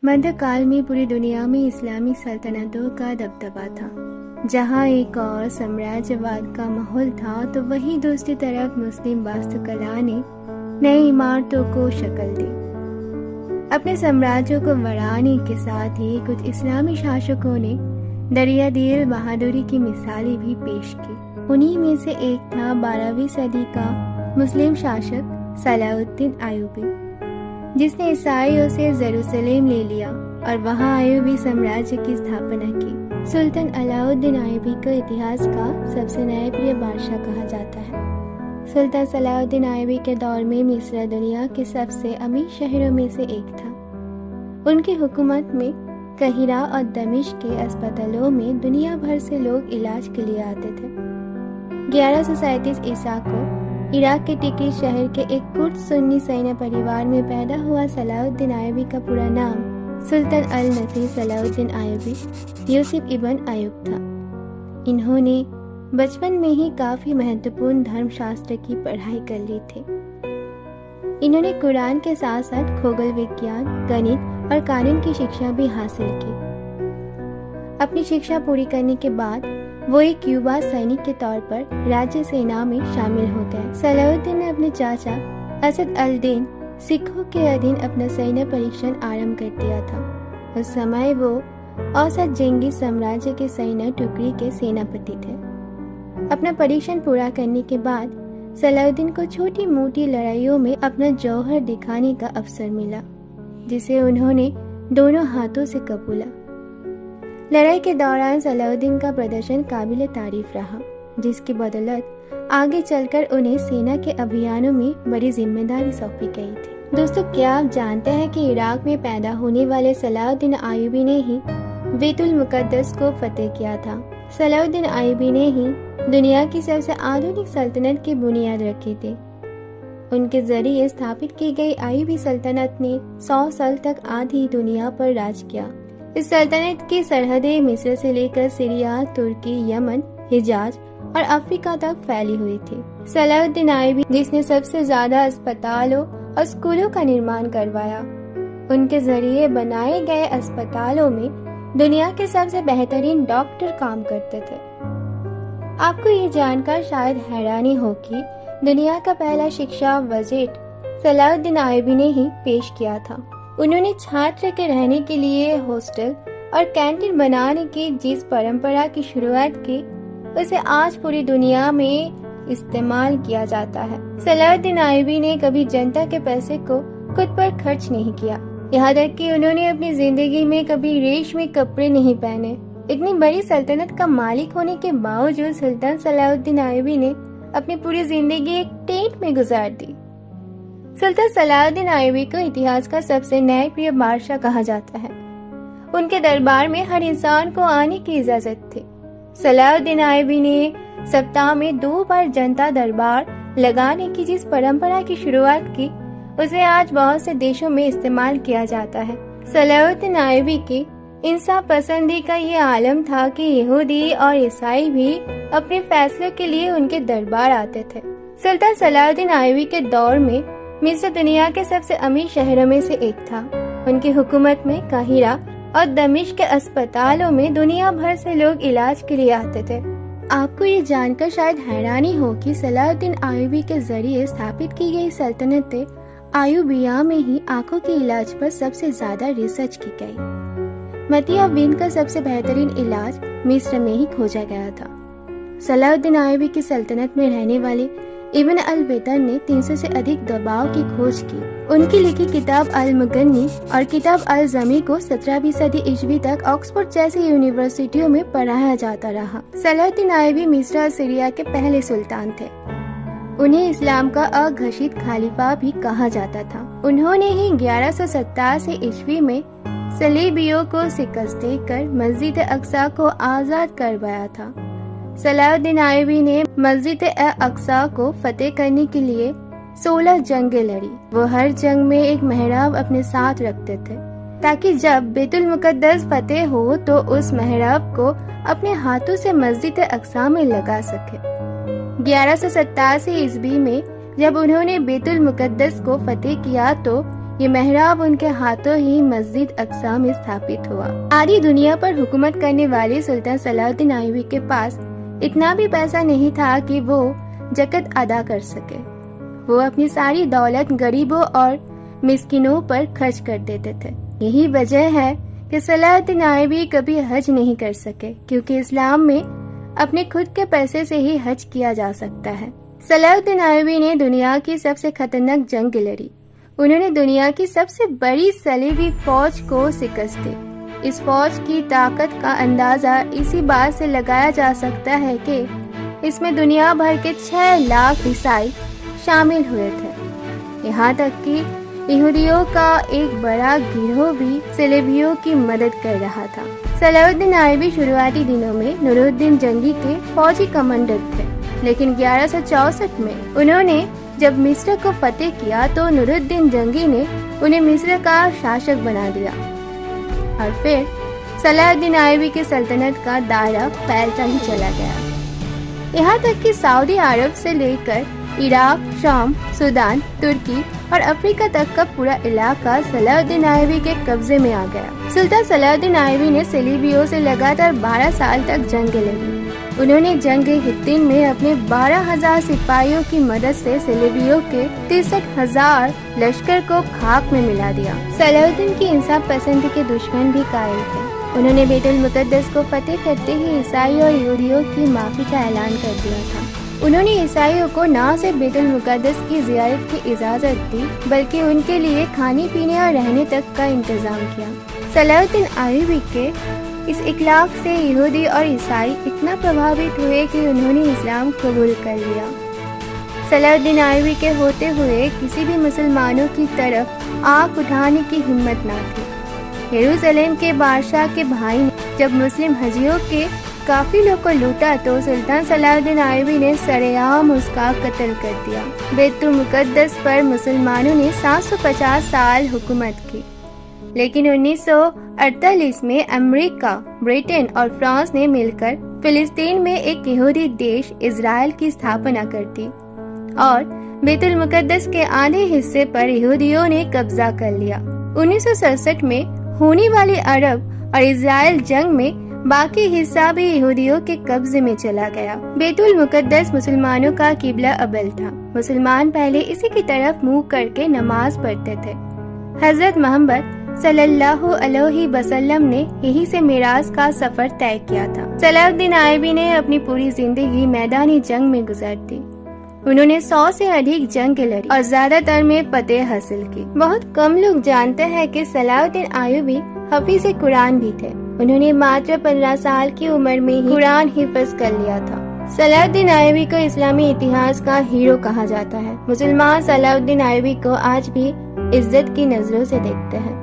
मध्य काल में पूरी दुनिया में इस्लामी सल्तनतों का दबदबा था। जहाँ एक और साम्राज्यवाद का माहौल था, तो वहीं दूसरी तरफ मुस्लिम वास्तुकला ने नई इमारतों को शक्ल दी। अपने साम्राज्यों को बढ़ाने के साथ ही कुछ इस्लामी शासकों ने दरिया दिल बहादुरी की मिसालें भी पेश की। उन्हीं में से एक था 12वीं सदी का मुस्लिम शासक सलाउद्दीन अय्यूबी, जिसने ईसाइयों से जेरूसलेम ले लिया और वहां अय्यूबी साम्राज्य की स्थापना की। सुल्तान अलाउद्दीन अय्यूबी को इतिहास का सबसे न्यायप्रिय बादशाह कहा जाता है। सुल्तान सलाउद्दीन अय्यूबी के दौर में मिस्र दुनिया के सबसे अमीर शहरों में से एक था। उनकी हुकूमत में काहिरा और दमिश्क के अस्पतालों में दुनिया भर से लोग इलाज के लिए आते थे। 1137 ईसा को इराक के टिक्रित शहर के एक कुर्द सुन्नी सैन्य परिवार में पैदा हुआ सलाउद्दीन अय्यूबी का पूरा नाम सुल्तान अल-नसीर सलाउद्दीन अय्यूबी यूसुफ इब्न अय्यूब था। इन्होंने बचपन में ही काफी महत्वपूर्ण धर्मशास्त्र की पढ़ाई कर ली थी। इन्होंने कुरान के साथ साथ खगोल विज्ञान, गणित और कानून की शिक्षा भी हासिल की। अपनी शिक्षा पूरी करने के बाद वो एक युवा सैनिक के तौर पर राज्य सेना में शामिल हो गए। सलाउद्दीन ने अपने चाचा असद अल-दीन सिखों के अधीन अपना सैन्य परीक्षण आरंभ कर दिया था। उस समय वो औसत जंगी साम्राज्य के सैन्य टुकड़ी के सेनापति थे। अपना परीक्षण पूरा करने के बाद सलाउद्दीन को छोटी मोटी लड़ाइयों में अपना जौहर दिखाने का अवसर मिला, जिसे उन्होंने दोनों हाथों से कबूला। लड़ाई के दौरान सलाउद्दीन का प्रदर्शन काबिल तारीफ रहा, जिसकी बदौलत आगे चलकर उन्हें सेना के अभियानों में बड़ी जिम्मेदारी सौंपी गई थी। दोस्तों, क्या आप जानते हैं कि इराक में पैदा होने वाले सलाउद्दीन अय्यूबी ने ही बैतुल मुकद्दस को फतेह किया था। सलाउद्दीन अय्यूबी ने ही दुनिया की सबसे आधुनिक सल्तनत की बुनियाद रखी थी। उनके जरिए स्थापित की गई अय्यूबी सल्तनत ने 100 साल तक आधी दुनिया पर राज किया। इस सल्तनत की सरहदें मिस्र से लेकर सीरिया, तुर्की, यमन, हिजाज और अफ्रीका तक फैली हुई थी। सलाउद्दीन अय्यूबी जिसने सबसे ज्यादा अस्पतालों और स्कूलों का निर्माण करवाया, उनके जरिए बनाए गए अस्पतालों में दुनिया के सबसे बेहतरीन डॉक्टर काम करते थे। आपको ये जानकर शायद हैरानी हो कि दुनिया का पहला शिक्षा बजट सलाउद्दीन अय्यूबी ने ही पेश किया था। उन्होंने छात्र के रहने के लिए हॉस्टल और कैंटीन बनाने की जिस परंपरा की शुरुआत की, उसे आज पूरी दुनिया में इस्तेमाल किया जाता है। सलाउद्दीन अय्यूबी ने कभी जनता के पैसे को खुद पर खर्च नहीं किया, यहाँ तक कि उन्होंने अपनी जिंदगी में कभी रेशमी कपड़े नहीं पहने। इतनी बड़ी सल्तनत का मालिक होने के बावजूद सुल्तान सलाउद्दीन अय्यूबी ने अपनी पूरी जिंदगी एक टेंट में गुजार दी। सुल्तान सलाउद्दीन अय्यूबी को इतिहास का सबसे न्यायप्रिय बादशाह कहा जाता है। उनके दरबार में हर इंसान को आने की इजाजत थी। सलाउद्दीन अय्यूबी ने सप्ताह में 2 बार जनता दरबार लगाने की जिस परंपरा की शुरुआत की, उसे आज बहुत से देशों में इस्तेमाल किया जाता है। सलाउद्दीन अय्यूबी की इंसाफ पसंदी का ये आलम था कि यहूदी और ईसाई भी अपने फैसलों के लिए उनके दरबार आते थे। सुल्तान सलाउद्दीन अय्यूबी के दौर में मिस्र दुनिया के सबसे अमीर शहरों में से एक था। उनकी हुकूमत में काहिरा और दमिश्क के अस्पतालों में दुनिया भर से लोग इलाज के लिए आते थे। आपको ये जानकर शायद हैरानी हो कि सलाउद्दीन अय्यूबी के जरिए स्थापित की गई सल्तनत अय्यूबिया में ही आंखों के इलाज पर सबसे ज्यादा रिसर्च की गई। मोतियाबिंद का सबसे बेहतरीन इलाज मिस्र में ही खोजा गया था। सलाउद्दीन अय्यूबी की सल्तनत में रहने वाले इब्न अल-बैतन ने 300 से अधिक दवाओं की खोज की। उनकी लिखी किताब अल-मुगन्नी और किताब अल-जमी को 17वीं सदी ईस्वी तक ऑक्सफोर्ड जैसी यूनिवर्सिटियों में पढ़ाया जाता रहा। सलाउद्दीन अय्यूबी मिस्र और सीरिया के पहले सुल्तान थे। उन्हें इस्लाम का अघोषित खलीफा भी कहा जाता था। उन्होंने ही 1187 ईस्वी में सलीबियों को शिकस्त देकर मस्जिद अक्सा को आजाद करवाया था। सलाउद्दीन अय्यूबी ने मस्जिद अक्सा को फतेह करने के लिए 16 जंगें लड़ी। वो हर जंग में एक मेहराब अपने साथ रखते थे, ताकि जब बैतुल मुकद्दस फतेह हो तो उस मेहराब को अपने हाथों से मस्जिद अक्सा में लगा सके। 1187 ईस्वी में जब उन्होंने बैतुल मुकद्दस को फतेह किया तो یہ محراب ان کے ہاتھوں ہی مسجد اقصی میں استھاپت ہوا۔ آدھی دنیا پر حکومت کرنے والے سلطان صلاح الدین ایوبی کے پاس اتنا بھی پیسہ نہیں تھا کہ وہ زکوٰۃ ادا کر سکے۔ وہ اپنی ساری دولت غریبوں اور مسکینوں پر خرچ کر دیتے تھے۔ یہی وجہ ہے کہ صلاح الدین ایوبی کبھی حج نہیں کر سکے، کیونکہ اسلام میں اپنے خود کے پیسے سے ہی حج کیا جا سکتا ہے۔ صلاح الدین ایوبی نے دنیا کی سب سے خطرناک جنگ لڑی۔ انہوں نے دنیا کی سب سے بڑی صلیبی فوج کو شکست دی۔ اس فوج کی طاقت کا اندازہ اسی بات سے لگایا جا سکتا ہے کہ اس میں دنیا بھر کے 6 لاکھ عیسائی شامل ہوئے تھے۔ یہاں تک کہ یہودیوں کا ایک بڑا گروہ بھی صلیبیوں کی مدد کر رہا تھا۔ صلاح الدین ایوبی شروعاتی دنوں میں نور الدین جنگی کے فوجی کمانڈر تھے، لیکن 1164 میں انہوں نے جب مصر کو فتح کیا تو نور الدین جنگی نے انہیں مصر کا شاشک بنا دیا، اور پھر صلاح الدین ایوبی کی سلطنت کا دائرہ پھیلتا ہی چلا گیا، یہاں تک کہ سعودی عرب سے لے کر عراق، شام، سودان، ترکی اور افریقہ تک کا پورا علاقہ صلاح الدین ایوبی کے قبضے میں آ گیا۔ سلطان صلاح الدین ایوبی نے صلیبیوں سے لگاتار 12 سال تک جنگیں لڑی۔ انہوں نے جنگ حطین میں اپنے 12,000 سپاہیوں کی مدد سے صلیبیوں کے 63,000 لشکر کو خاک میں ملا دیا۔ صلاح الدین کی انصاف پسندی کے دشمن بھی قائل تھے۔ انہوں نے بیت المقدس کو فتح کرتے ہی عیسائی اور یہودیوں کی معافی کا اعلان کر دیا تھا۔ انہوں نے عیسائیوں کو نہ صرف بیت المقدس کی زیارت کی اجازت دی، بلکہ ان کے لیے کھانے پینے اور رہنے تک کا انتظام کیا۔ صلاح الدین ایوبی کے اس اخلاق سے یہودی اور عیسائی اتنا پربھاوت ہوئے کہ انہوں نے اسلام قبول کر لیا۔ صلاح الدین ایوبی کے ہوتے ہوئے کسی بھی مسلمانوں کی طرف آنکھ اٹھانے کی ہمت نہ تھی۔ یروشلم کے بادشاہ کے بھائی نے جب مسلم حجیوں کے قافلوں کو لوٹا تو سلطان صلاح الدین ایوبی نے سرعام اس کا قتل کر دیا۔ بیت المقدس پر مسلمانوں نے 750 سال حکومت کی، لیکن 1948 میں امریکہ، برطن اور فرانس نے مل کر فلسطین میں ایک یہودی دیش اسرائیل کی استھاپنا کر دی اور بیت المقدس کے آدھے حصے پر یہودیوں نے قبضہ کر لیا۔ 1967 میں ہونے والی عرب اور اسرائیل جنگ میں باقی حصہ بھی یہودیوں کے قبضے میں چلا گیا۔ بیت المقدس مسلمانوں کا قبلہ اول تھا۔ مسلمان پہلے اسی کی طرف منہ کر کے نماز پڑھتے تھے۔ حضرت محمد صلی اللہ علیہ وسلم نے یہی سے معراج کا سفر طے کیا تھا۔ صلاح الدین ایوبی نے اپنی پوری زندگی میدانی جنگ میں گزار دی۔ انہوں نے 100 سے ادھک جنگیں لڑی اور زیادہ تر میں فتح حاصل کی۔ بہت کم لوگ جانتے ہیں کہ صلاح الدین ایوبی حافظ قرآن بھی تھے۔ انہوں نے ماتر 15 سال کی عمر میں ہی قرآن حفظ کر لیا تھا۔ صلاح الدین ایوبی کو اسلامی اتہاس کا ہیرو کہا جاتا ہے۔ مسلمان صلاح الدین ایوبی کو آج بھی عزت کی نظروں سے دیکھتے ہیں۔